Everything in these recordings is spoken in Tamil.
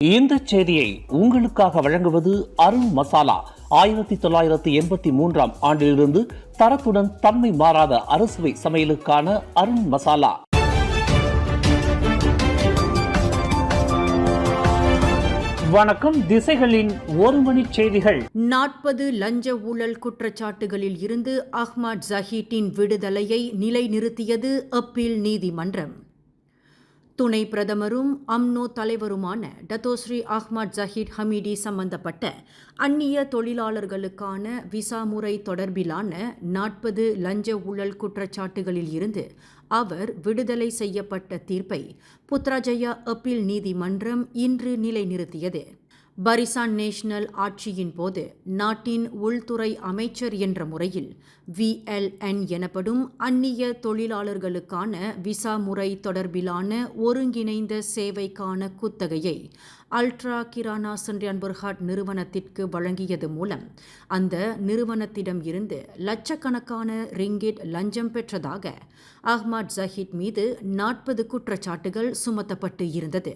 இந்த செய்தியை உங்களுக்காக வழங்குவது அருண் மசாலா. 1983 ஆண்டிலிருந்து தரத்துடன் தன்மை மாறாத அறுசுவை சமையலுக்கான அருண் மசாலா. வணக்கம். திசைகளின் ஒரு மணி செய்திகள். 40 லஞ்ச ஊழல் குற்றச்சாட்டுகளில் இருந்து அஹ்மத் ஜஹீட்டின் விடுதலையை நிலைநிறுத்தியது அப்பீல் நீதிமன்றம். துணை பிரதமரும் அம்னோ தலைவருமான டத்தோஸ்ரீ அஹ்மத் ஜஹீட் ஹமீடி சம்பந்தப்பட்ட அந்நிய தொழிலாளர்களுக்கான விசா முறை தொடர்பிலான 40 லஞ்ச ஊழல் குற்றச்சாட்டுகளில் இருந்து அவர் விடுதலை செய்யப்பட்ட தீர்ப்பை புத்ராஜயா அப்பீல் நீதிமன்றம் இன்று நிலைநிறுத்தியது. பரிசான் நேஷனல் ஆட்சியின் போது நாட்டின் உள்துறை அமைச்சர் என்ற முறையில் VLN எனப்படும் அந்நிய தொழிலாளர்களுக்கான விசா முறை தொடர்பிலான ஒருங்கிணைந்த சேவைக்கான குத்தகையை அல்ட்ரா கிரானா சன்ரியான் பர்ஹாட் நிறுவனத்திற்கு வழங்கியது மூலம் அந்த நிறுவனத்திடம் இருந்து லட்சக்கணக்கான ரிங்கிட் லஞ்சம் பெற்றதாக அஹ்மத் ஜஹீட் மீது 40 குற்றச்சாட்டுகள் சுமத்தப்பட்டு இருந்தது.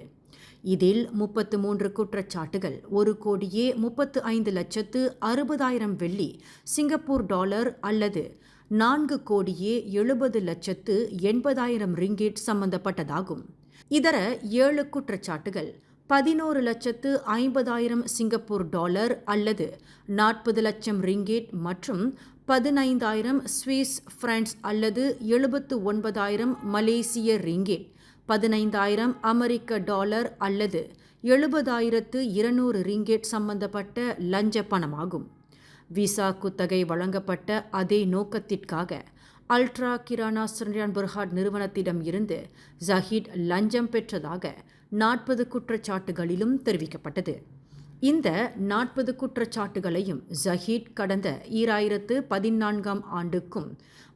இதில் 33 குற்றச்சாட்டுகள் 1,35,60,000 வெள்ளி சிங்கப்பூர் டாலர் அல்லது 4,70,80,000 ரிங்கிட் சம்பந்தப்பட்டதாகும். இதர 7 குற்றச்சாட்டுகள் 11,50,000 சிங்கப்பூர் டாலர் அல்லது 40 லட்சம் ரிங்கிட் மற்றும் 15,000 சுவிஸ் பிரான்ஸ் அல்லது 79,000 மலேசிய ரிங்கிட், 15,000 அமெரிக்க டாலர் அல்லது 70,200 ரிங்கெட் சம்பந்தப்பட்ட லஞ்ச பணமாகும். விசா குத்தகை வழங்கப்பட்ட அதே நோக்கத்திற்காக அல்ட்ரா கிரானா சன்ரியான் பர்ஹாட் நிறுவனத்திடம் இருந்து ஜஹீட் லஞ்சம் பெற்றதாக 40 குற்றச்சாட்டுகளிலும் தெரிவிக்கப்பட்டது. இந்த 40 குற்றச்சாட்டுகளையும் ஜஹீட் கடந்த 2014 ஆண்டுக்கும்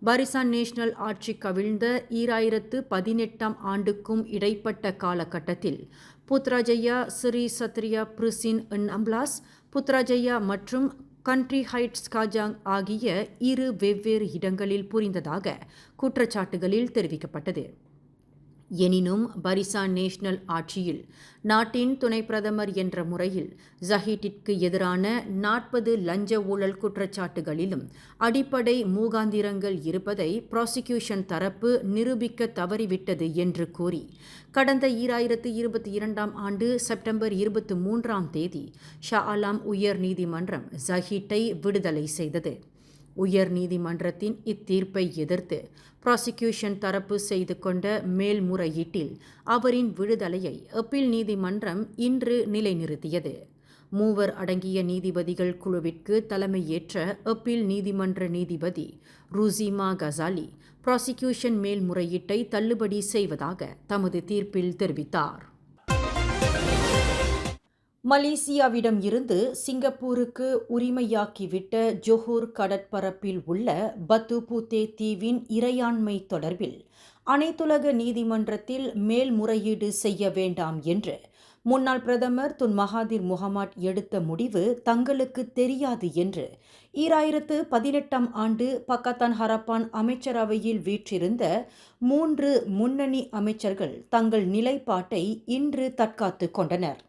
பரிசான் நேஷனல் ஆட்சி கவிழ்ந்த 2018 ஆண்டுக்கும் இடைப்பட்ட காலகட்டத்தில் புத்ராஜயா ஸ்ரீ சத்ரியா பிரிசின் அம்லாஸ், புத்ராஜயா மற்றும் கண்ட்ரி ஹைட்ஸ் காஜாங் ஆகிய 2 வெவ்வேறு இடங்களில் புரிந்ததாக குற்றச்சாட்டுகளில் தெரிவிக்கப்பட்டது. எனினும் பரிசான் நேஷனல் ஆட்சியில் நாட்டின் துணை பிரதமர் என்ற முறையில் ஜஹீட்டிற்கு எதிரான 40 லஞ்ச ஊழல் குற்றச்சாட்டுகளிலும் அடிப்படை மூகாந்திரங்கள் இருப்பதை ப்ராசிக்யூஷன் தரப்பு நிரூபிக்க தவறிவிட்டது என்று கூறி கடந்த 2022 ஆண்டு செப்டம்பர் 23 ஷா ஆலம் உயர் நீதிமன்றம் ஜஹீட்டை விடுதலை செய்தது. உயர் நீதிமன்றத்தின் இத்தீர்ப்பை எதிர்த்து ப்ராசிக்யூஷன் தரப்பு செய்து கொண்ட மேல்முறையீட்டில் அவரின் விடுதலையை அப்பீல் நீதிமன்றம் இன்று நிலைநிறுத்தியது. 3 அடங்கிய நீதிபதிகள் குழுவிற்கு தலைமையேற்ற அப்பீல் நீதிமன்ற நீதிபதி ரூசிமா கசாலி ப்ராசிக்யூஷன் மேல்முறையீட்டை தள்ளுபடி செய்வதாக தமது தீர்ப்பில் தெரிவித்தார். மலேசியாவிடம் இருந்து சிங்கப்பூருக்கு உரிமையாக்கிவிட்ட ஜொஹூர் கடற்பரப்பில் உள்ள பத்து பூத்தே தீவின் இறையாண்மை தொடர்பில் அனைத்துலக நீதிமன்றத்தில் மேல்முறையீடு செய்ய வேண்டாம் என்று முன்னாள் பிரதமர் துன் மகாதிர் முகமட் எடுத்த முடிவு தங்களுக்கு தெரியாது என்று 2018 ஆண்டு பக்கத்தான் ஹரப்பான் அமைச்சரவையில் வீற்றிருந்த 3 முன்னணி அமைச்சர்கள் தங்கள் நிலைப்பாட்டை இன்று தற்காத்து கொண்டனர்.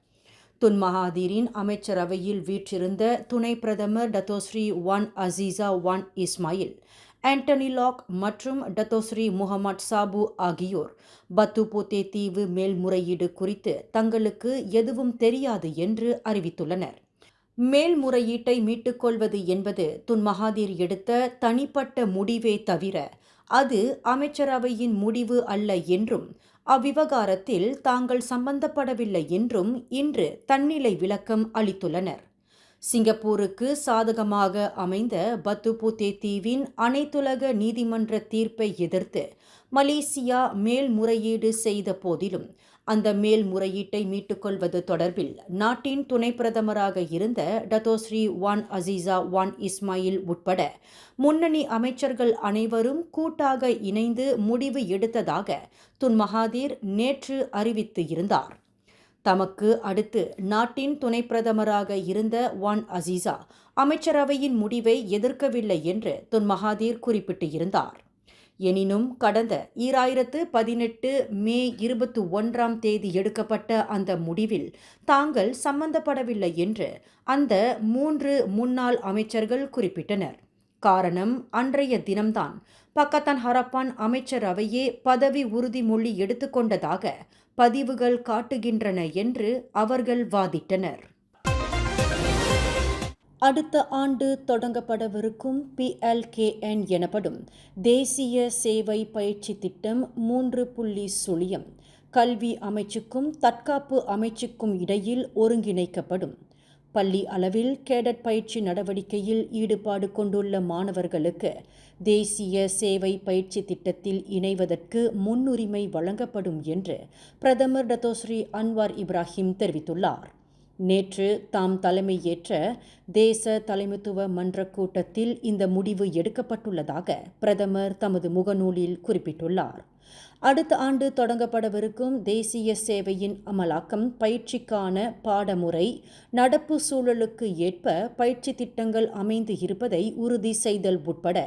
துன் மகாதீரின் அமைச்சரவையில் வீற்றிருந்த துணை பிரதமர் டத்தோஸ்ரீ வான் அசீசா வான் இஸ்மாயில், ஆண்டனி லாக் மற்றும் டத்தோஸ்ரீ முகமட் சாபு ஆகியோர் பத்து பூத்தே தீவு மேல்முறையீடு குறித்து தங்களுக்கு எதுவும் தெரியாது என்று அறிவித்துள்ளனர். மேல்முறையீட்டை மீட்டுக்கொள்வது என்பது துன் மகாதீர் எடுத்த தனிப்பட்ட முடிவே தவிர அது அமைச்சரவையின் முடிவு அல்ல என்றும் அவ்விவகாரத்தில் தாங்கள் சம்பந்தப்படவில்லை என்றும் இன்று தன்னிலை விளக்கம் அளித்துள்ளனர். சிங்கப்பூருக்கு சாதகமாக அமைந்த பத்து பூத்தே தீவின் அனைத்துலக நீதிமன்ற தீர்ப்பை எதிர்த்து மலேசியா மேல்முறையீடு செய்த போதிலும் அந்த மேல்முறையீட்டை மீட்டுக்கொள்வது தொடர்பில் நாட்டின் துணை பிரதமராக இருந்த டத்தோஸ்ரீ வான் அசீசா வான் இஸ்மாயில் உட்பட முன்னணி அமைச்சர்கள் அனைவரும் கூட்டாக இணைந்து முடிவு எடுத்ததாக துன் மகாதீர் நேற்று அறிவித்து இருந்தார். தமக்கு அடுத்து நாட்டின் துணை பிரதமராக இருந்த வான் அசீசா அமைச்சரவையின் முடிவை எதிர்க்கவில்லை என்று துன் மகாதீர் குறிப்பிட்டு இருந்தார். எனினும் கடந்த 2018 மே 21 எடுக்கப்பட்ட அந்த முடிவில் தாங்கள் சம்பந்தப்படவில்லை என்று அந்த 3 முன்னாள் அமைச்சர்கள் குறிப்பிட்டனர். காரணம், அன்றைய தினம்தான் பக்கத்தான் ஹரப்பான் அமைச்சரவையே பதவி உறுதிமொழி எடுத்துக்கொண்டதாக பதிவுகள் காட்டுகின்றன என்று அவர்கள் வாதிட்டனர். அடுத்த ஆண்டு தொடங்கப்படவிருக்கும் PLKN எனப்படும் தேசிய சேவை பயிற்சி திட்டம் 3.0 கல்வி அமைச்சுக்கும் தற்காப்பு அமைச்சுக்கும் இடையில் ஒருங்கிணைக்கப்படும். பள்ளி அளவில் கேடட் பயிற்சி நடவடிக்கையில் ஈடுபாடு கொண்டுள்ள மாணவர்களுக்கு தேசிய சேவை பயிற்சி திட்டத்தில் இணைவதற்கு முன்னுரிமை வழங்கப்படும் என்று பிரதமர் டத்தோஸ்ரீ அன்வார் இப்ராஹிம் தெரிவித்துள்ளார். நேற்று தாம் தலைமையேற்ற தேச தலைமைத்துவ மன்ற கூட்டத்தில் இந்த முடிவு எடுக்கப்பட்டுள்ளதாக பிரதமர் தமது முகநூலில் குறிப்பிட்டுள்ளார். அடுத்த ஆண்டு தொடங்கப்படவிருக்கும் தேசிய சேவையின் அமலாக்கம் பயிற்சிக்கான பாடமுறை நடப்பு சூழலுக்கு ஏற்ப பயிற்சி திட்டங்கள் அமைந்து இருப்பதை உறுதி செய்தல் உட்பட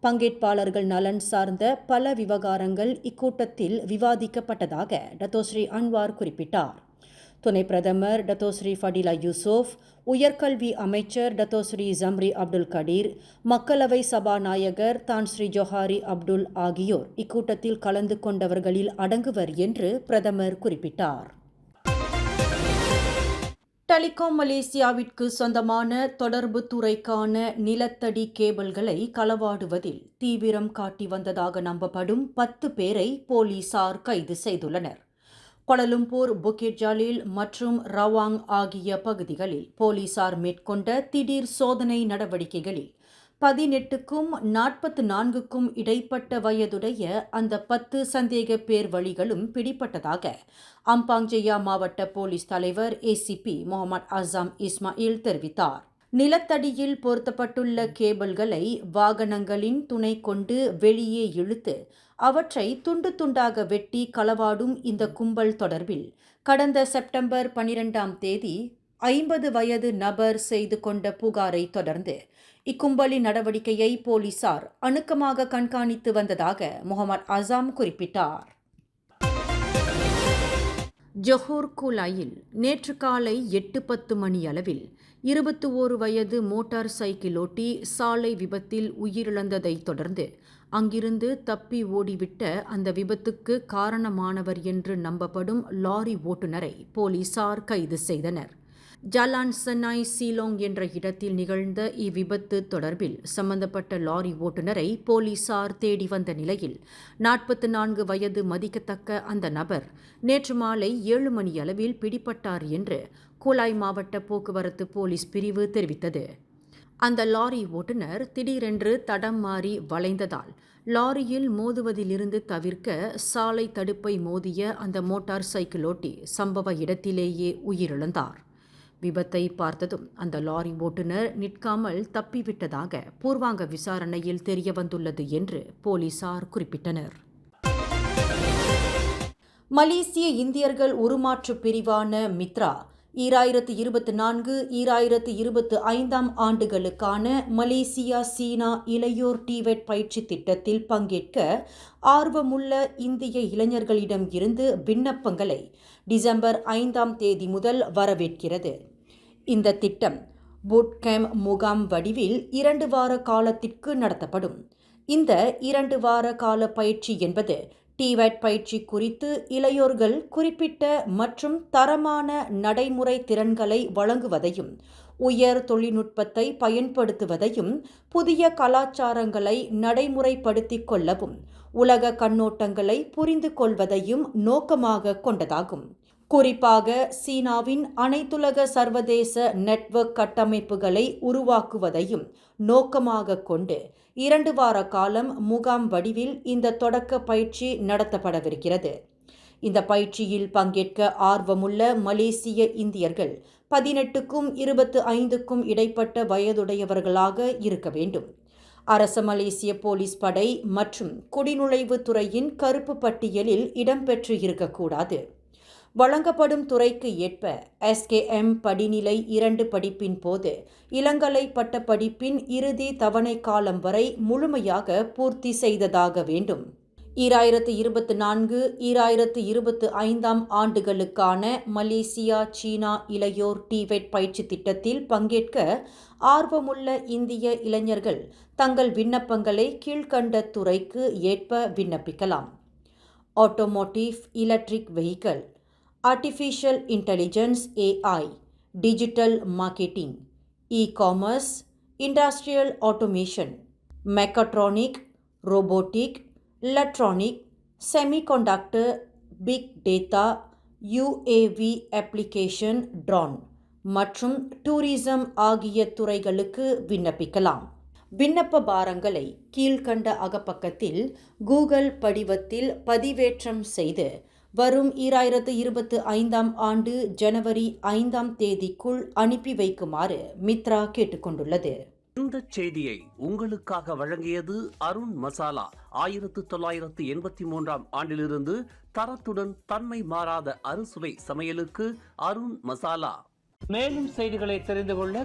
பங்கேற்பாளர்கள் நலன் சார்ந்த பல விவகாரங்கள் இக்கூட்டத்தில் விவாதிக்கப்பட்டதாக டத்தோஸ்ரீ அன்வார் குறிப்பிட்டார். துணை பிரதமர் டத்தோஸ்ரீ ஃபடிலா யூசுப், உயர்கல்வி அமைச்சர் டத்தோஸ்ரீ ஜம்ரி அப்துல் கடீர், மக்களவை சபாநாயகர் தான் ஸ்ரீ ஜொஹாரி அப்துல் ஆகியோர் இக்கூட்டத்தில் கலந்து கொண்டவர்களில் அடங்குவர் என்று பிரதமர் குறிப்பிட்டார். டெலிகாம் மலேசியாவிற்கு சொந்தமான தொடர்பு துறைக்கான நிலத்தடி கேபிள்களை களவாடுவதில் தீவிரம் காட்டி வந்ததாக நம்பப்படும் 10 பேரை போலீசார் கைது செய்துள்ளனர். கோலாலம்பூர், புக்கிட் ஜலீல் மற்றும் ரவாங் ஆகிய பகுதிகளில் போலீசார் மேற்கொண்ட திடீர் சோதனை நடவடிக்கைகளில் 18க்கும் 44க்கும் இடைப்பட்ட வயதுடைய அந்த 10 சந்தேக பேர் வழிகளும் பிடிபட்டதாக அம்பாங் ஜெயா மாவட்ட போலீஸ் தலைவர் ACP முகமது அசாம் இஸ்மாயில் தெரிவித்தார். நிலத்தடியில் பொருத்தப்பட்டுள்ள கேபிள்களை வாகனங்களின் துணை கொண்டு வெளியே இழுத்து அவற்றை துண்டு துண்டாக வெட்டி களவாடும் இந்த கும்பல் தொடர்பில் கடந்த செப்டம்பர் 12 50 வயது நபர் செய்து கொண்ட புகாரை தொடர்ந்து இக்கும்பலின் நடவடிக்கையை போலீசார் அணுக்கமாக கண்காணித்து வந்ததாக முகமது அசாம் குறிப்பிட்டார். ஜொஹூர் குலாயில் நேற்று காலை 8:10 மணி அளவில் 21 வயது மோட்டார் சைக்கிளோட்டி சாலை விபத்தில் உயிரிழந்ததைத் தொடர்ந்து அங்கிருந்து தப்பி ஓடிவிட்ட அந்த விபத்துக்கு காரணமானவர் என்று நம்பப்படும் லாரி ஓட்டுநரை போலீசார் கைது செய்தனர். ஜலான் சனாய் சீலோங் என்ற இடத்தில் நிகழ்ந்த இவ்விபத்து தொடர்பில் சம்பந்தப்பட்ட லாரி ஓட்டுநரை போலீசார் தேடி வந்த நிலையில் 44 வயது மதிக்கத்தக்க அந்த நபர் நேற்று மாலை 7 மணி அளவில் பிடிபட்டார் என்று குலாய் மாவட்ட போக்குவரத்து போலீஸ் பிரிவு தெரிவித்தது. அந்த லாரி ஓட்டுநர் திடீரென்று தடம் மாறி வளைந்ததால் லாரியில் மோதுவதிலிருந்து தவிர்க்க சாலை தடுப்பை மோதிய அந்த மோட்டார் சைக்கிளோட்டி சம்பவ இடத்திலேயே உயிரிழந்தார். விபத்தை பார்த்ததும் அந்த லாரி ஓட்டுநர் நிற்காமல் தப்பிவிட்டதாக பூர்வாங்க விசாரணையில் தெரியவந்துள்ளது என்று போலீசார் குறிப்பிட்டனர். மலேசிய இந்தியர்கள் உருமாற்று பிரிவான மித்ரா 2024-2025 ஆண்டுகளுக்கான மலேசியா சீனா இளையோர் டிவெட் பயிற்சி திட்டத்தில் பங்கேற்க ஆர்வமுள்ள இந்திய இளைஞர்களிடம் இருந்து விண்ணப்பங்களை டிசம்பர் 5 முதல் வரவேற்கிறது. இந்த திட்டம் பூட் கேம்ப் முகாம் வடிவில் 2 வார காலத்திற்கு நடத்தப்படும். இந்த 2 வார கால பயிற்சி என்பது டிவேட் பயிற்சி குறித்து இளையோர்கள் குறிப்பிட்ட மற்றும் தரமான நடைமுறை திறன்களை வழங்குவதையும் உயர் தொழில்நுட்பத்தை பயன்படுத்துவதையும் புதிய கலாச்சாரங்களை நடைமுறைப்படுத்திக் கொள்ளவும் உலக கண்ணோட்டங்களை புரிந்து கொள்வதையும் நோக்கமாக கொண்டதாகும். குறிப்பாக சீனாவின் அனைத்துலக சர்வதேச நெட்வொர்க் கட்டமைப்புகளை உருவாக்குவதையும் நோக்கமாக கொண்டு 2 வார காலம் முகாம் வடிவில் இந்த தொடக்க பயிற்சி நடத்தப்படவிருக்கிறது. இந்த பயிற்சியில் பங்கேற்க ஆர்வமுள்ள மலேசிய இந்தியர்கள் 18க்கும் 25க்கும் இடைப்பட்ட வயதுடையவர்களாக இருக்க வேண்டும். அரச மலேசிய போலீஸ் படை மற்றும் குடிநுழைவு துறையின் கருப்பு பட்டியலில் இடம்பெற்று இருக்கக்கூடாது. வழங்கப்படும் துறைக்கு ஏற்ப SKM படிநிலை 2 படிப்பின் போது இளங்கலை பட்ட படிப்பின் இறுதி தவணை காலம் வரை முழுமையாக பூர்த்தி செய்ததாக வேண்டும். 2024-2025 ஆண்டுகளுக்கான மலேசியா சீனா இளையோர் டிவெட் பயிற்சி திட்டத்தில் பங்கேற்க ஆர்வமுள்ள இந்திய இளைஞர்கள் தங்கள் விண்ணப்பங்களை கீழ்க்கண்ட துறைக்கு ஏற்ப விண்ணப்பிக்கலாம். Automotive electric vehicle, artificial intelligence AI, digital marketing, e-commerce, industrial automation, mechatronic, robotic, electronic, semiconductor, big data, UAV application, drone மற்றும் டூரிசம் ஆகிய துறைகளுக்கு விண்ணப்பிக்கலாம். விண்ணப்ப பாரங்களை கீழ்க்கண்ட அகப்பக்கத்தில் கூகுள் படிவத்தில் பதிவேற்றம் செய்து வரும் 2025 ஆண்டு ஜனவரி 5 தேதிக்குள் அனுப்பி வைக்குமாறு மித்ரா கேட்டுக்கொண்டுள்ளது. இந்த செய்தியை உங்களுக்காக வழங்கியது அருண் மசாலா. 1983 ஆண்டிலிருந்து தரத்துடன் தன்மை மாறாத அறுசுவை சமையலுக்கு அருண் மசாலா. மேலும் செய்திகளை தெரிந்து கொள்ள